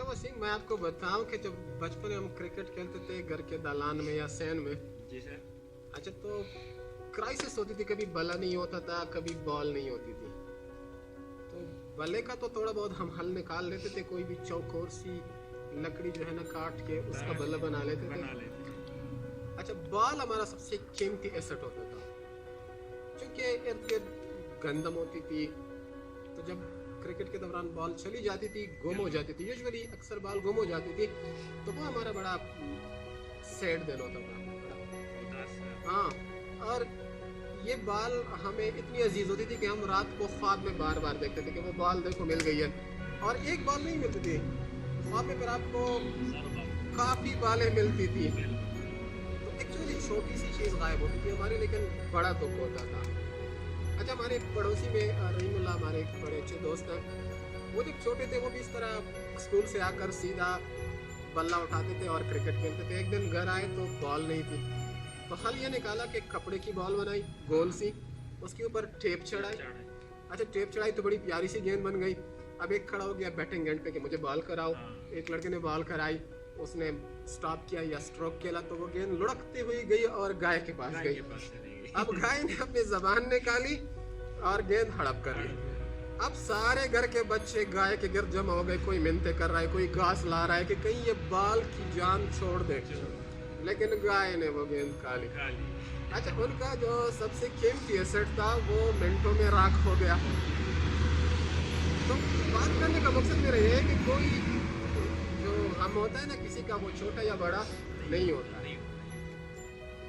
वसीम, मैं आपको बताऊं कि जब बचपन में हम क्रिकेट खेलते थे घर के दालान में या सैन में। जी सर। अच्छा, तो क्राइसिस होती थी, कभी बल्ला नहीं होता था, कभी बॉल नहीं होती थी। तो बल्ले का तो थोड़ा बहुत हम हल निकाल लेते थे, कोई भी चौकोर सी लकड़ी जो है ना काट के उसका बल्ला बना लेते थे। अच्छा, बॉल हमारा सबसे कीमती एसेट होता था, क्योंकि इर्द गिर्द गंदम होती थी। तो जब क्रिकेट के दौरान बॉल चली जाती थी, गुम हो जाती थी, यूजुअली अक्सर बॉल गुम हो जाती थी, तो वो हमारा बड़ा सैड दिन होता था। हाँ, और ये बॉल हमें इतनी अजीज होती थी कि हम रात को ख्वाब में बार बार देखते थे कि वो बॉल देखो मिल गई है। और एक बॉल नहीं मिलती थी ख्वाब में, फिर आपको काफ़ी बॉलें मिलती थी। तो एक्चुअली छोटी सी चीज़ गायब होती थी हमारी, लेकिन बड़ा दुख होता था। अच्छा, हमारे पड़ोसी में रहीमुल्लाह, हमारे एक बड़े अच्छे दोस्त हैं। वो जब छोटे थे वो भी इस तरह स्कूल से आकर सीधा बल्ला उठाते थे और क्रिकेट खेलते थे। एक दिन घर आए तो बॉल नहीं थी, तो हल ये निकाला कि कपड़े की बॉल बनाई गोल सी, उसके ऊपर टेप चढ़ाई। अच्छा, टेप चढ़ाई तो बड़ी प्यारी सी गेंद बन गई। अब एक खड़ा हो गया बैटिंग एंड पे कि मुझे बॉल कराओ। एक लड़के ने बॉल कराई, उसने स्टॉप किया या स्ट्रोक किया तो वो गेंद लुढ़कती हुई गई और गाय के पास गई। अब गाय ने अपनी जबान निकाली और गेंद हड़प कर ली। अब सारे घर के बच्चे गाय के गिर्द जमा हो गए, कोई मिन्नतें कर रहा है, कोई घास ला रहा है कि कहीं ये बाल की जान छोड़ दे, लेकिन गाय ने वो गेंद खा ली। अच्छा, उनका जो सबसे कीमती एसेट था वो मिनटों में राख हो गया। तो बात करने का मकसद मेरा ये है कि कोई जो हम होता है ना, किसी का वो छोटा या बड़ा नहीं होता।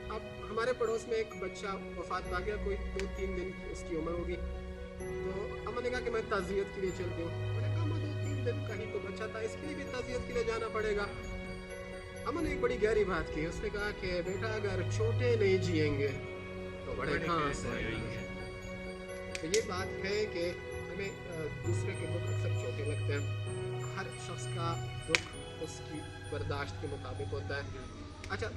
अब हमारे पड़ोस में एक बच्चा वफात पा गया, कोई 2-3 दिन की उसकी उम्र होगी। तो हमने कहा कि मैं ताज़ियत के लिए चलती हूँ। मैंने कहा मैं 2-3 दिन का ही तो बच्चा था, इसके लिए भी ताज़ियत के लिए जाना पड़ेगा। हमने एक बड़ी गहरी बात की। उसने कहा कि बेटा, अगर छोटे नहीं जिएंगे तो बड़े कहाँ से आएंगे। तो ये बात है कि हमें दूसरे के दुख अक्सर छोटे लगते हैं। हर शख्स का दुख उसकी बर्दाश्त के मुताबिक होता है। अच्छा,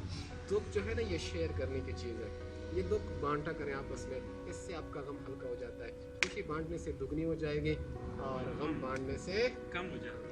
दुख जो है ना, ये शेयर करने की चीज़ है। ये दुख बांटा करें आपस में, इससे आपका गम हल्का हो जाता है। खुशी बांटने से दुगनी हो जाएगी और गम बांटने से कम हो जाएगा।